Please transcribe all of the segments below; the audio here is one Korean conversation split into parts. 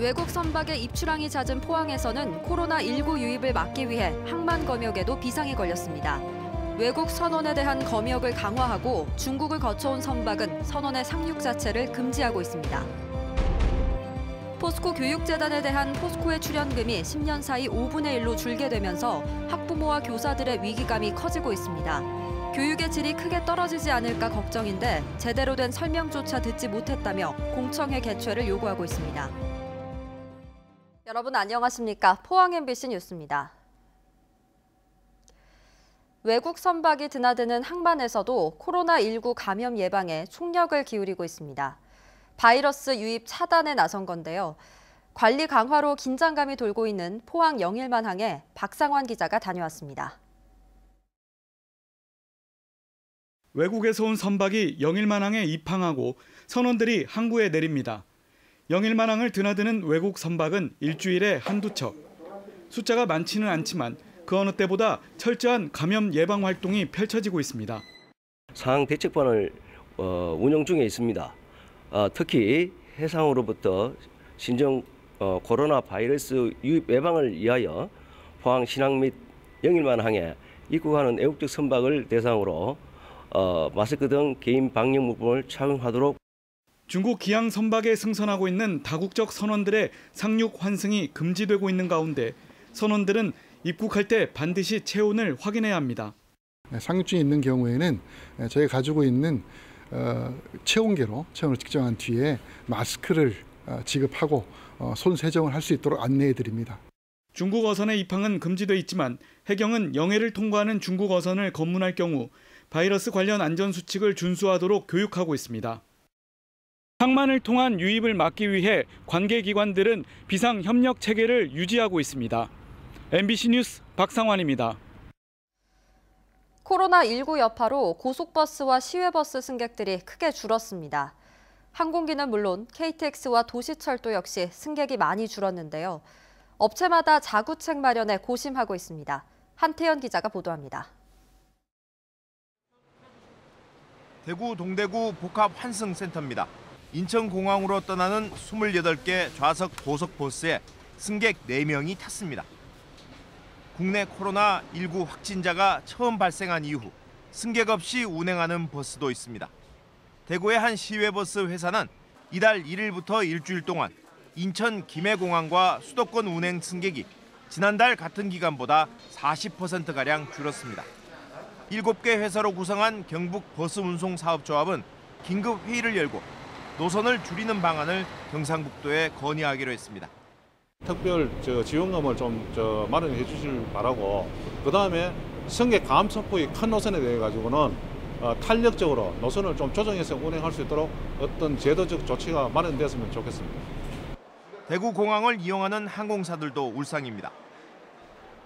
외국 선박의 입출항이 잦은 포항에서는 코로나19 유입을 막기 위해 항만 검역에도 비상이 걸렸습니다. 외국 선원에 대한 검역을 강화하고 중국을 거쳐온 선박은 선원의 상륙 자체를 금지하고 있습니다. 포스코 교육재단에 대한 포스코의 출연금이 10년 사이 5분의 1로 줄게 되면서 학부모와 교사들의 위기감이 커지고 있습니다. 교육의 질이 크게 떨어지지 않을까 걱정인데 제대로 된 설명조차 듣지 못했다며 공청회 개최를 요구하고 있습니다. 여러분 안녕하십니까? 포항 MBC 뉴스입니다. 외국 선박이 드나드는 항만에서도 코로나19 감염 예방에 총력을 기울이고 있습니다. 바이러스 유입 차단에 나선 건데요. 관리 강화로 긴장감이 돌고 있는 포항 영일만항에 박상환 기자가 다녀왔습니다. 외국에서 온 선박이 영일만항에 입항하고 선원들이 항구에 내립니다. 영일만항을 드나드는 외국 선박은 일주일에 한두 척. 숫자가 많지는 않지만 그 어느 때보다 철저한 감염 예방 활동이 펼쳐지고 있습니다. 상황 대책반을 운영 중에 있습니다. 특히 해상으로부터 신종 코로나 바이러스 유입 예방을 위하여 포항 신항 및 영일만항에 입국하는 애국적 선박을 대상으로 마스크 등 개인 방역 물품을 착용하도록. 중국 기항 선박에 승선하고 있는 다국적 선원들의 상륙 환승이 금지되고 있는 가운데 선원들은 입국할 때 반드시 체온을 확인해야 합니다. 상륙중에 있는 경우에는 저희가 가지고 있는 체온계로 체온을 측정한 뒤에 마스크를 지급하고 손 세정을 할 수 있도록 안내해 드립니다. 중국 어선의 입항은 금지돼 있지만 해경은 영해를 통과하는 중국 어선을 검문할 경우 바이러스 관련 안전 수칙을 준수하도록 교육하고 있습니다. 항만을 통한 유입을 막기 위해 관계기관들은 비상 협력 체계를 유지하고 있습니다. MBC 뉴스 박상환입니다. 코로나19 여파로 고속버스와 시외버스 승객들이 크게 줄었습니다. 항공기는 물론 KTX와 도시철도 역시 승객이 많이 줄었는데요. 업체마다 자구책 마련에 고심하고 있습니다. 한태연 기자가 보도합니다. 대구 동대구 복합 환승센터입니다. 인천공항으로 떠나는 28개 좌석 고속버스에 승객 4명이 탔습니다. 국내 코로나19 확진자가 처음 발생한 이후 승객 없이 운행하는 버스도 있습니다. 대구의 한 시외버스 회사는 이달 1일부터 일주일 동안 인천 김해공항과 수도권 운행 승객이 지난달 같은 기간보다 40%가량 줄었습니다. 7개 회사로 구성한 경북버스운송사업조합은 긴급 회의를 열고 노선을 줄이는 방안을 경상북도에 건의하기로 했습니다. 특별 지원금을 좀 마련해 주실 바라고, 그다음에 승객 감소폭이 큰 노선에 대해 가지고는 탄력적으로 노선을 좀 조정해서 운행할 수 있도록 어떤 제도적 조치가 마련되었으면 좋겠습니다. 대구공항을 이용하는 항공사들도 울상입니다.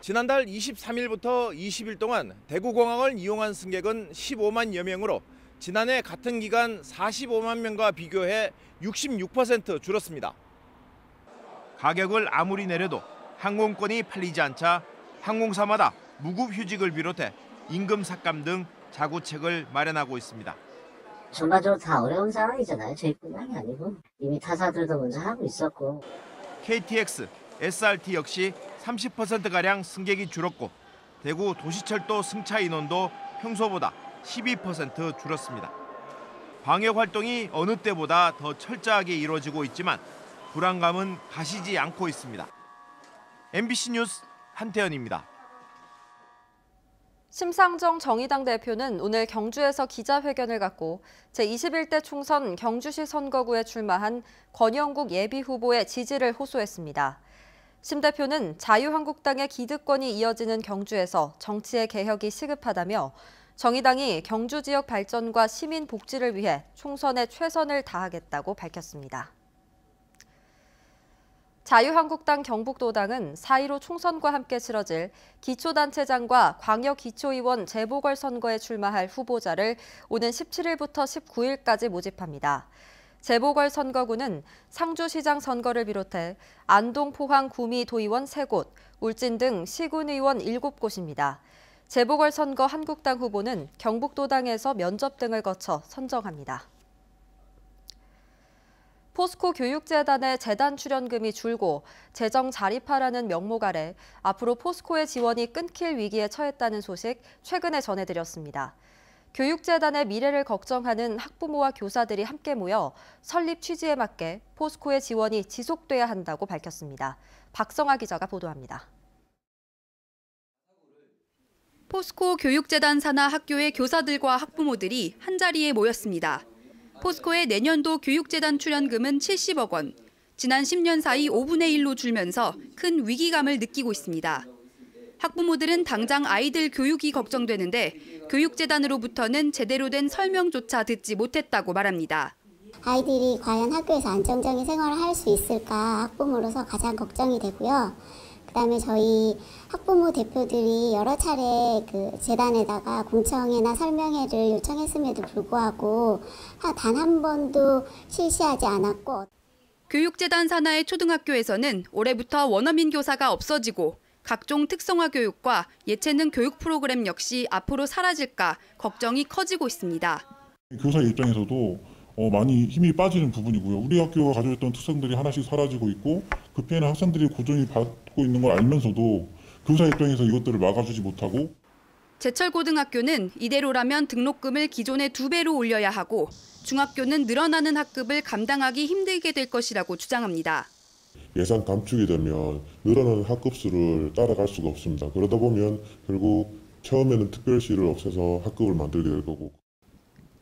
지난달 23일부터 20일 동안 대구공항을 이용한 승객은 15만여 명으로 지난해 같은 기간 45만 명과 비교해 66% 줄었습니다. 가격을 아무리 내려도 항공권이 팔리지 않자 항공사마다 무급휴직을 비롯해 임금 삭감 등 자구책을 마련하고 있습니다. 전반적으로 다 어려운 상황이잖아요. 저희뿐만이 아니고 이미 타사들도 먼저 하고 있었고. KTX, SRT 역시 30%가량 승객이 줄었고 대구 도시철도 승차 인원도 평소보다 12% 줄었습니다. 방역 활동이 어느 때보다 더 철저하게 이루어지고 있지만 불안감은 가시지 않고 있습니다. MBC 뉴스 한태연입니다. 심상정 정의당 대표는 오늘 경주에서 기자회견을 갖고 제21대 총선 경주시 선거구에 출마한 권영국 예비후보의 지지를 호소했습니다. 심 대표는 자유한국당의 기득권이 이어지는 경주에서 정치의 개혁이 시급하다며 정의당이 경주 지역 발전과 시민 복지를 위해 총선에 최선을 다하겠다고 밝혔습니다. 자유한국당 경북도당은 4.15 총선과 함께 치러질 기초단체장과 광역기초의원 재보궐선거에 출마할 후보자를 오는 17일부터 19일까지 모집합니다. 재보궐선거구는 상주시장 선거를 비롯해 안동, 포항, 구미 도의원 3곳, 울진 등 시군의원 7곳입니다. 재보궐선거 한국당 후보는 경북도당에서 면접 등을 거쳐 선정합니다. 포스코 교육재단의 재단 출연금이 줄고 재정 자립하라는 명목 아래 앞으로 포스코의 지원이 끊길 위기에 처했다는 소식 최근에 전해드렸습니다. 교육재단의 미래를 걱정하는 학부모와 교사들이 함께 모여 설립 취지에 맞게 포스코의 지원이 지속돼야 한다고 밝혔습니다. 박성아 기자가 보도합니다. 포스코 교육재단 산하 학교의 교사들과 학부모들이 한자리에 모였습니다. 포스코의 내년도 교육재단 출연금은 70억 원, 지난 10년 사이 5분의 1로 줄면서 큰 위기감을 느끼고 있습니다. 학부모들은 당장 아이들 교육이 걱정되는데 교육재단으로부터는 제대로 된 설명조차 듣지 못했다고 말합니다. 아이들이 과연 학교에서 안정적인 생활을 할 수 있을까 학부모로서 가장 걱정이 되고요. 그다음에 저희 학부모 대표들이 여러 차례 그 재단에다가 공청회나 설명회를 요청했음에도 불구하고 단 한 번도 실시하지 않았고. 교육재단 산하의 초등학교에서는 올해부터 원어민 교사가 없어지고 각종 특성화 교육과 예체능 교육 프로그램 역시 앞으로 사라질까 걱정이 커지고 있습니다. 교사 입장에서도 많이 힘이 빠지는 부분이고요. 우리 학교가 가지고 있던 특성들이 하나씩 사라지고 있고 그 피해는 학생들이 고전이 받고 있는 걸 알면서도 교사 입장에서 이것들을 막아주지 못하고. 제철고등학교는 이대로라면 등록금을 기존의 2배로 올려야 하고 중학교는 늘어나는 학급을 감당하기 힘들게 될 것이라고 주장합니다. 예산 감축이 되면 늘어나는 학급수를 따라갈 수가 없습니다. 그러다 보면 결국 처음에는 특별시를 없애서 학급을 만들게 될 거고.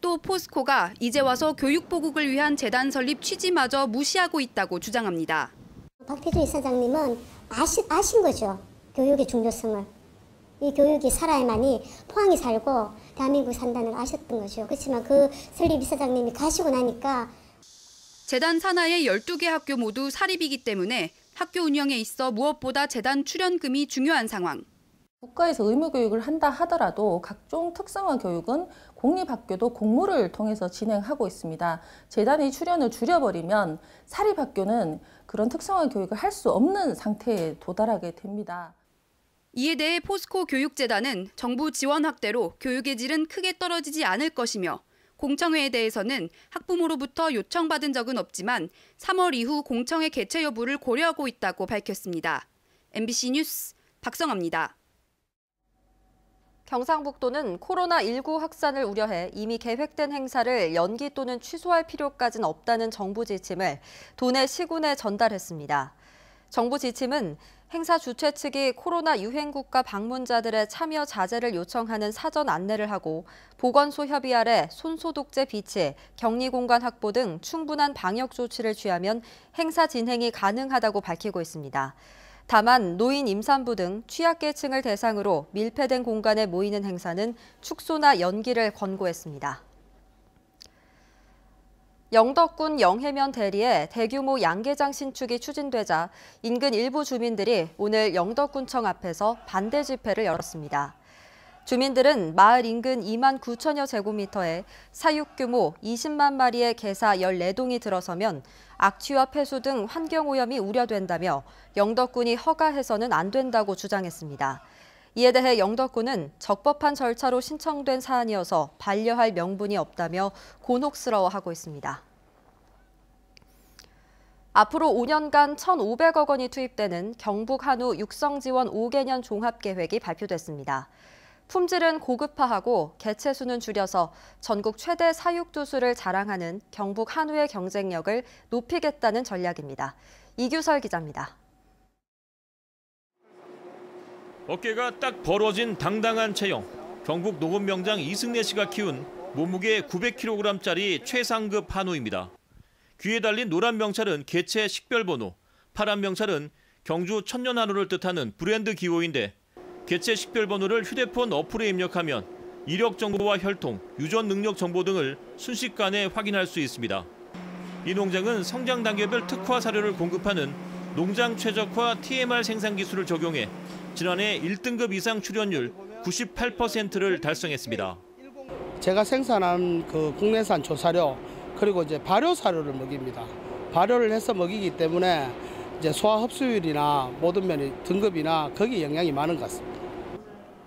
또 포스코가 이제 와서 교육보국을 위한 재단 설립 취지마저 무시하고 있다고 주장합니다. 박태준 이사장님은 아신 거죠. 교육의 중요성을. 이 교육이 살아야만이 포항이 살고 대한민국이 산다는 걸 아셨던 거죠. 그렇지만 그 설립 이사장님이 가시고 나니까 재단 산하의 12개 학교 모두 사립이기 때문에 학교 운영에 있어 무엇보다 재단 출연금이 중요한 상황. 국가에서 의무교육을 한다 하더라도 각종 특성화 교육은 공립학교도 공모를 통해서 진행하고 있습니다. 재단이 출연을 줄여버리면 사립학교는 그런 특성화 교육을 할 수 없는 상태에 도달하게 됩니다. 이에 대해 포스코 교육재단은 정부 지원 확대로 교육의 질은 크게 떨어지지 않을 것이며 공청회에 대해서는 학부모로부터 요청받은 적은 없지만 3월 이후 공청회 개최 여부를 고려하고 있다고 밝혔습니다. MBC 뉴스 박성아입니다. 경상북도는 코로나19 확산을 우려해 이미 계획된 행사를 연기 또는 취소할 필요까지는 없다는 정부 지침을 도내 시군에 전달했습니다. 정부 지침은 행사 주최 측이 코로나 유행 국가 방문자들의 참여 자제를 요청하는 사전 안내를 하고 보건소 협의 아래 손소독제 비치, 격리공간 확보 등 충분한 방역 조치를 취하면 행사 진행이 가능하다고 밝히고 있습니다. 다만 노인, 임산부 등 취약계층을 대상으로 밀폐된 공간에 모이는 행사는 축소나 연기를 권고했습니다. 영덕군 영해면 대리에 대규모 양계장 신축이 추진되자 인근 일부 주민들이 오늘 영덕군청 앞에서 반대 집회를 열었습니다. 주민들은 마을 인근 2만 9천여 제곱미터에 사육 규모 20만 마리의 개사 14동이 들어서면 악취와 폐수 등 환경오염이 우려된다며 영덕군이 허가해서는 안 된다고 주장했습니다. 이에 대해 영덕군은 적법한 절차로 신청된 사안이어서 반려할 명분이 없다며 곤혹스러워하고 있습니다. 앞으로 5년간 1,500억 원이 투입되는 경북 한우 육성지원 5개년 종합계획이 발표됐습니다. 품질은 고급화하고 개체수는 줄여서 전국 최대 사육두수를 자랑하는 경북 한우의 경쟁력을 높이겠다는 전략입니다. 이규설 기자입니다. 어깨가 딱 벌어진 당당한 체형. 경북 농업명장 이승래 씨가 키운 몸무게 900kg짜리 최상급 한우입니다. 귀에 달린 노란 명찰은 개체 식별번호, 파란 명찰은 경주 천년한우를 뜻하는 브랜드 기호인데 개체 식별번호를 휴대폰 어플에 입력하면 이력 정보와 혈통, 유전 능력 정보 등을 순식간에 확인할 수 있습니다. 이 농장은 성장 단계별 특화 사료를 공급하는 농장 최적화 TMR 생산 기술을 적용해 지난해 1등급 이상 출현율 98%를 달성했습니다. 제가 생산한 그 국내산 조사료 그리고 이제 발효 사료를 먹입니다. 발효를 해서 먹이기 때문에 이제 소화 흡수율이나 모든 면의 등급이나 거기에 영향이 많은 것 같습니다.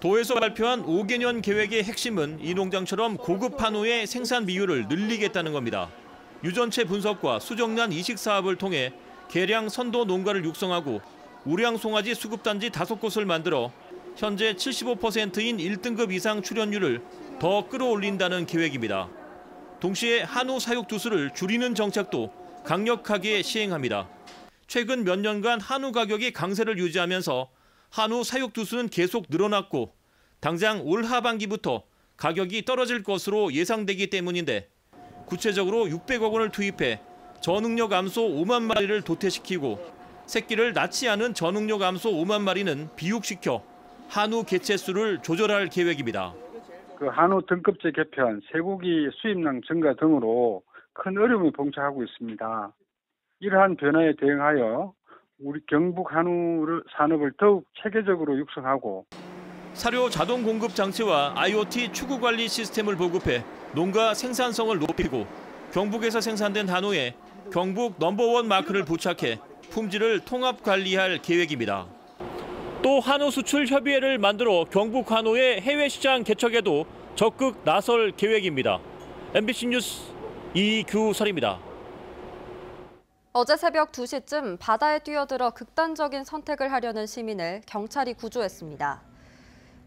도에서 발표한 5개년 계획의 핵심은 이 농장처럼 고급 한우의 생산 비율을 늘리겠다는 겁니다. 유전체 분석과 수정란 이식 사업을 통해 계량 선도 농가를 육성하고 우량 송아지 수급단지 5곳을 만들어 현재 75%인 1등급 이상 출현율을 더 끌어올린다는 계획입니다. 동시에 한우 사육 두수를 줄이는 정책도 강력하게 시행합니다. 최근 몇 년간 한우 가격이 강세를 유지하면서 한우 사육 두수는 계속 늘어났고 당장 올 하반기부터 가격이 떨어질 것으로 예상되기 때문인데 구체적으로 600억 원을 투입해 저능력 암소 5만 마리를 도태시키고 새끼를 낳지 않은 저능력 암소 5만 마리는 비육시켜 한우 개체수를 조절할 계획입니다. 한우 등급제 개편, 쇠고기 수입량 증가 등으로 큰 어려움에 봉착하고 있습니다. 이러한 변화에 대응하여 우리 경북 한우 산업을 더욱 체계적으로 육성하고 사료 자동 공급 장치와 IoT 추구 관리 시스템을 보급해 농가 생산성을 높이고 경북에서 생산된 한우에 경북 넘버원 마크를 부착해 품질을 통합 관리할 계획입니다. 또 한우 수출 협의회를 만들어 경북 한우의 해외 시장 개척에도 적극 나설 계획입니다. MBC 뉴스 이규설입니다. 어제 새벽 2시쯤 바다에 뛰어들어 극단적인 선택을 하려는 시민을 경찰이 구조했습니다.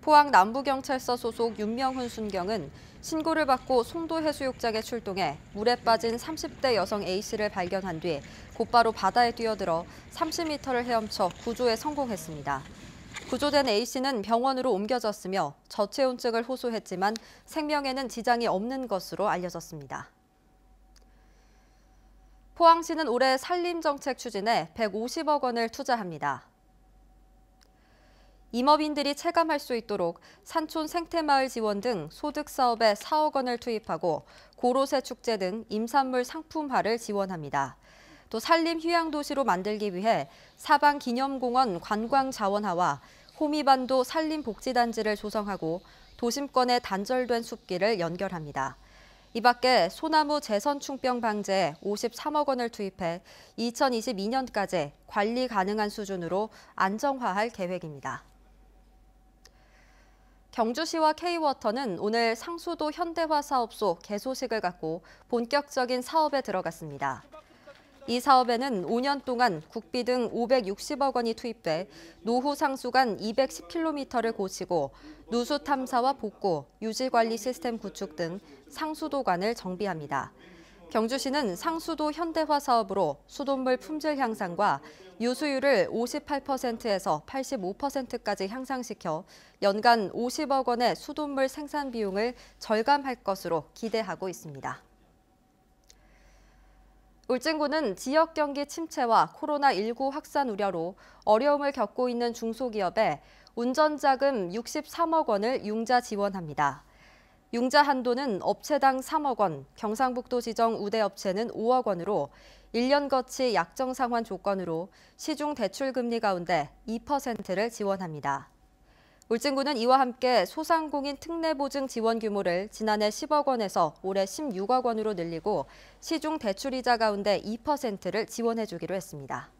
포항 남부경찰서 소속 윤명훈 순경은 신고를 받고 송도 해수욕장에 출동해 물에 빠진 30대 여성 A씨를 발견한 뒤 곧바로 바다에 뛰어들어 30m를 헤엄쳐 구조에 성공했습니다. 구조된 A씨는 병원으로 옮겨졌으며 저체온증을 호소했지만 생명에는 지장이 없는 것으로 알려졌습니다. 포항시는 올해 산림정책 추진에 150억 원을 투자합니다. 임업인들이 체감할 수 있도록 산촌 생태마을 지원 등 소득사업에 4억 원을 투입하고 고로쇠 축제 등 임산물 상품화를 지원합니다. 또 산림 휴양도시로 만들기 위해 사방기념공원 관광자원화와 호미반도 산림복지단지를 조성하고 도심권의 단절된 숲길을 연결합니다. 이 밖에 소나무 재선충병 방제에 53억 원을 투입해 2022년까지 관리 가능한 수준으로 안정화할 계획입니다. 경주시와 K-워터는 오늘 상수도 현대화사업소 개소식을 갖고 본격적인 사업에 들어갔습니다. 이 사업에는 5년 동안 국비 등 560억 원이 투입돼 노후 상수관 210km를 고치고 누수 탐사와 복구, 유지관리 시스템 구축 등 상수도관을 정비합니다. 경주시는 상수도 현대화 사업으로 수돗물 품질 향상과 유수율을 58%에서 85%까지 향상시켜 연간 50억 원의 수돗물 생산 비용을 절감할 것으로 기대하고 있습니다. 울진군은 지역 경기 침체와 코로나19 확산 우려로 어려움을 겪고 있는 중소기업에 운전자금 63억 원을 융자 지원합니다. 융자 한도는 업체당 3억 원, 경상북도 지정 우대업체는 5억 원으로 1년 거치 약정 상환 조건으로 시중 대출 금리 가운데 2%를 지원합니다. 울진군은 이와 함께 소상공인 특례보증 지원 규모를 지난해 10억 원에서 올해 16억 원으로 늘리고 시중 대출이자 가운데 2%를 지원해주기로 했습니다.